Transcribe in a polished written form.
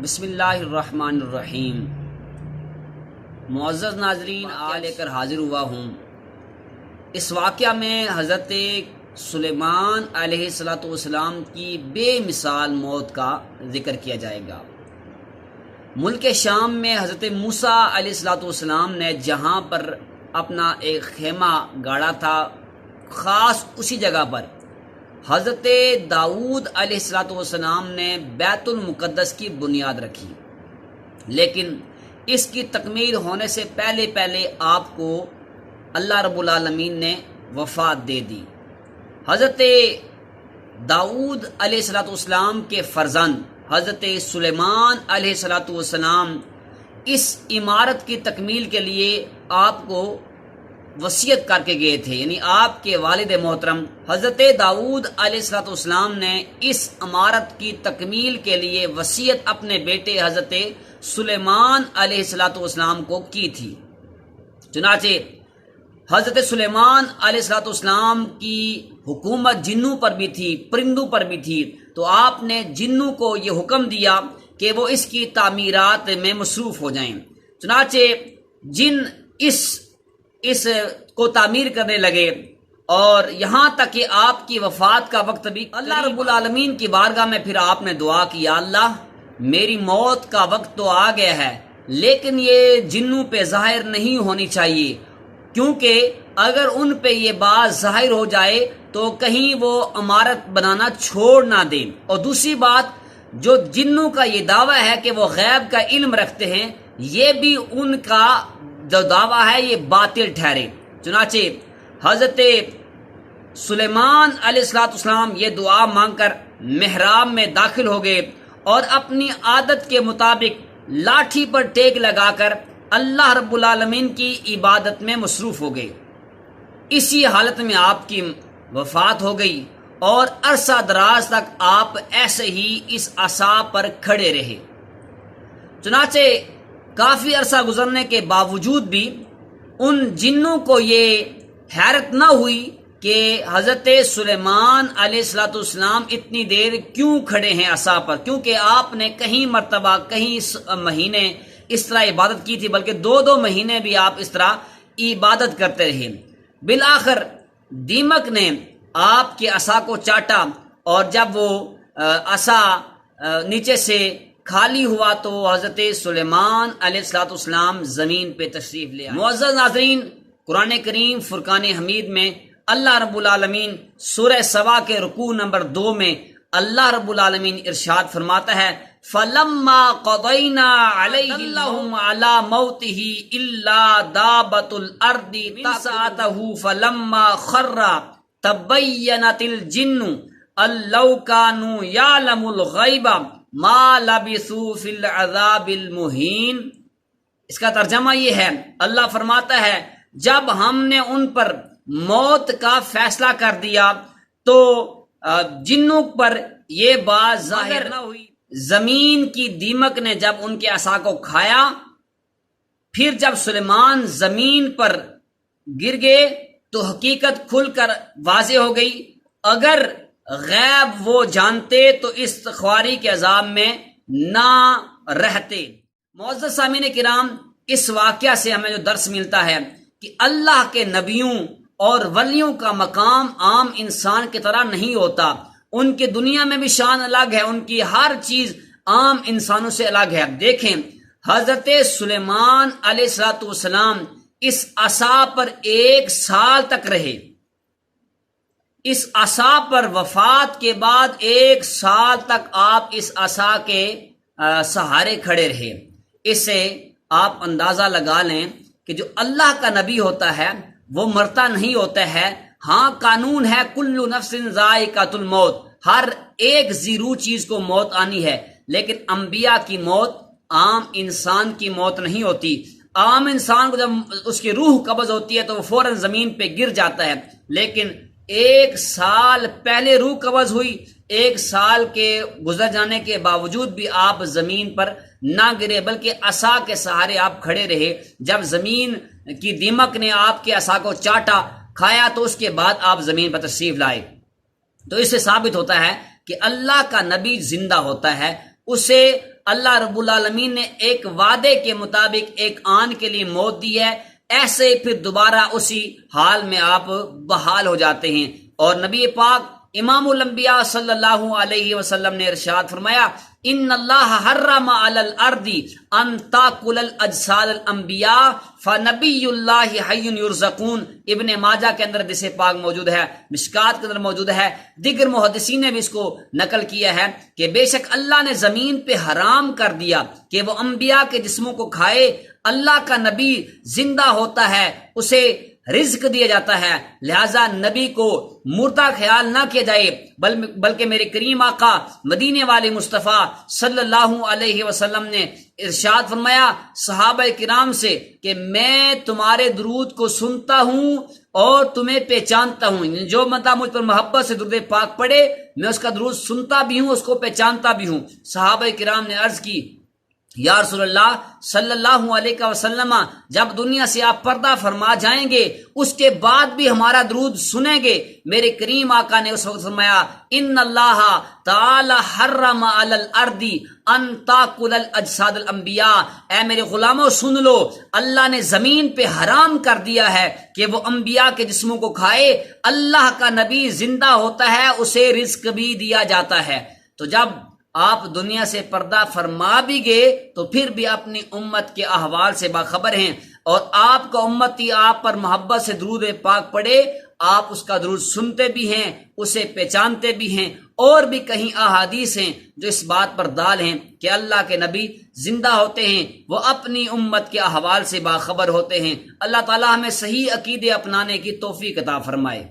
بسم اللہ الرحمن الرحیم۔ معزز ناظرین، آج لے کر حاضر ہوا ہوں۔ اس واقعہ میں حضرت سلیمان علیہ السلام کی بے مثال موت کا ذکر کیا جائے گا۔ ملک شام میں حضرت موسیٰ علیہ السلام نے جہاں پر اپنا ایک خیمہ گاڑا تھا، خاص اسی جگہ پر حضرت داؤد علیہ السلام نے بیت المقدس کی بنیاد رکھی، لیکن اس کی تکمیل ہونے سے پہلے آپ کو اللہ رب العالمین نے وفات دے دی۔ حضرت داؤد علیہ السلام کے فرزند حضرت سلیمان علیہ السلام اس عمارت کی تکمیل کے لیے آپ کو وصیت کر کے گئے تھے، یعنی آپ کے والد محترم حضرت داؤد علیہ السلام نے اس عمارت کی تکمیل کے لیے وصیت اپنے بیٹے حضرت سلیمان علیہ السلام کو کی تھی۔ چنانچہ حضرت سلیمان علیہ السلام کی حکومت جنوں پر بھی تھی، پرندوں پر بھی تھی، تو آپ نے جنوں کو یہ حکم دیا کہ وہ اس کی تعمیرات میں مصروف ہو جائیں۔ چنانچہ جن اس کو تعمیر کرنے لگے، اور یہاں تک کہ آپ کی وفات کا وقت بھی اللہ رب العالمین کی بارگاہ میں پھر آپ نے دعا کی، یا اللہ میری موت کا وقت تو آ گیا ہے، لیکن یہ جنوں پہ ظاہر نہیں ہونی چاہیے، کیونکہ اگر ان پہ یہ بات ظاہر ہو جائے تو کہیں وہ عمارت بنانا چھوڑ نہ دیں، اور دوسری بات جو جنوں کا یہ دعویٰ ہے کہ وہ غیب کا علم رکھتے ہیں، یہ بھی ان کا جو دعویٰ ہے یہ باطل ٹھہرے۔ چنانچہ حضرت سلیمان علیہ السلام یہ دعا مانگ کر محراب میں داخل ہو گئے اور اپنی عادت کے مطابق لاٹھی پر ٹیک لگا کر اللہ رب العالمین کی عبادت میں مصروف ہو گئے۔ اسی حالت میں آپ کی وفات ہو گئی، اور عرصہ دراز تک آپ ایسے ہی اس عصا پر کھڑے رہے۔ چنانچہ کافی عرصہ گزرنے کے باوجود بھی ان جنوں کو یہ حیرت نہ ہوئی کہ حضرت سلیمان علیہ السلام اتنی دیر کیوں کھڑے ہیں عصا پر، کیونکہ آپ نے کہیں مرتبہ کہیں مہینے اس طرح عبادت کی تھی، بلکہ دو مہینے بھی آپ اس طرح عبادت کرتے رہے۔ بالآخر دیمک نے آپ کے عصا کو چاٹا، اور جب وہ عصا نیچے سے خالی ہوا تو حضرت سلیمان علیہ السلام زمین پہ تشریف لے آئے۔ معزز ناظرین، قرآن کریم فرقان حمید میں اللہ رب العالمین سورہ سبا کے رکوع نمبر 2 میں اللہ رب العالمین ارشاد فرماتا ہے، فَلَمَّا قَضَيْنَا عَلَيْهِ اللَّهُمْ عَلَى مَوْتِهِ إِلَّا دَابَّةُ الْأَرْضِ تَسْعَتُهُ فَلَمَّا خَرَّ تَبَيَّنَتِ الْجِنُّ أَن لَّوْ كَانُوا يَعْلَمُونَ الْغَيْبَ مَا لَبِثُوا فِي الْعَذَابِ الْمُهِينِ۔ اس کا ترجمہ یہ ہے، اللہ فرماتا ہے جب ہم نے ان پر موت کا فیصلہ کر دیا تو جنوں پر یہ بات ظاہر نہ ہوئی۔ زمین کی دیمک نے جب ان کے عصا کو کھایا، پھر جب سلیمان زمین پر گر گئے تو حقیقت کھل کر واضح ہو گئی۔ اگر غیب وہ جانتے تو اس خواری کے عذاب میں نہ رہتے۔ معزز سامعین کرام، اس واقعہ سے ہمیں جو درس ملتا ہے کہ اللہ کے نبیوں اور ولیوں کا مقام عام انسان کی طرح نہیں ہوتا، ان کے دنیا میں بھی شان الگ ہے، ان کی ہر چیز عام انسانوں سے الگ ہے۔ دیکھیں حضرت سلیمان علیہ السلام اس عصا پر 1 سال تک رہے، اس عصا پر وفات کے بعد 1 سال تک آپ اس عصا کے سہارے کھڑے رہے۔ اس سے آپ اندازہ لگا لیں کہ جو اللہ کا نبی ہوتا ہے وہ مرتا نہیں ہوتا ہے۔ ہاں قانون ہے کل نفس ذائقۃ الموت، ہر ایک ذی روح چیز کو موت آنی ہے، لیکن انبیاء کی موت عام انسان کی موت نہیں ہوتی۔ عام انسان کو جب اس کی روح قبض ہوتی ہے تو وہ فوراً زمین پہ گر جاتا ہے، لیکن 1 سال پہلے روح قبض ہوئی، 1 سال کے گزر جانے کے باوجود بھی آپ زمین پر نہ گرے، بلکہ عصا کے سہارے آپ کھڑے رہے۔ جب زمین کی دیمک نے آپ کے عصا کو چاٹا کھایا تو اس کے بعد آپ زمین پر تشریف لائے۔ تو اس سے ثابت ہوتا ہے کہ اللہ کا نبی زندہ ہوتا ہے، اسے اللہ رب العالمین نے ایک وعدے کے مطابق ایک آن کے لیے موت دی ہے، ایسے پھر دوبارہ اسی حال میں آپ بحال ہو جاتے ہیں۔ اور نبی پاک امام الانبیاء صلی اللہ علیہ وسلم نے ارشاد فرمایا، ان اللہ حرم علی الارض ان تاکل الاجساد الانبیاء فنبی اللہ حی یرزقون۔ ابن ماجہ کے اندر حدیث پاک موجود ہے، مشکات کے اندر موجود ہے، دیگر محدثین نے بھی اس کو نقل کیا ہے کہ بے شک اللہ نے زمین پہ حرام کر دیا کہ وہ انبیاء کے جسموں کو کھائے۔ اللہ کا نبی زندہ ہوتا ہے، اسے رزق دیا جاتا ہے، لہذا نبی کو مردہ خیال نہ کیا جائے، بلکہ میرے کریم آقا مدینے والے مصطفیٰ صلی اللہ علیہ وسلم نے ارشاد فرمایا صحابہ کرام سے کہ میں تمہارے درود کو سنتا ہوں اور تمہیں پہچانتا ہوں، جو بندہ مجھ پر محبت سے درود پاک پڑھے میں اس کا درود سنتا بھی ہوں، اس کو پہچانتا بھی ہوں۔ صحابہ کرام نے عرض کی یا رسول اللہ صلی اللہ علیہ وسلم، جب دنیا سے آپ پردہ فرما جائیں گے اس کے بعد بھی ہمارا درود سنیں گے؟ میرے کریم آقا نے اس وقت فرمایا ان اللہ تعالی حرم علی الارض ان تاکل الاجساد الانبیاء، اے میرے غلاموں سن لو، اللہ نے زمین پہ حرام کر دیا ہے کہ وہ انبیاء کے جسموں کو کھائے۔ اللہ کا نبی زندہ ہوتا ہے، اسے رزق بھی دیا جاتا ہے۔ تو جب آپ دنیا سے پردہ فرما بھی گئے تو پھر بھی اپنی امت کے احوال سے باخبر ہیں، اور آپ کا امتی آپ پر محبت سے درود پاک پڑھے، آپ اس کا درود سنتے بھی ہیں، اسے پہچانتے بھی ہیں، اور بھی کہیں احادیث ہیں جو اس بات پر دال ہیں کہ اللہ کے نبی زندہ ہوتے ہیں، وہ اپنی امت کے احوال سے باخبر ہوتے ہیں۔ اللہ تعالی ہمیں صحیح عقیدے اپنانے کی توفیق عطا فرمائے۔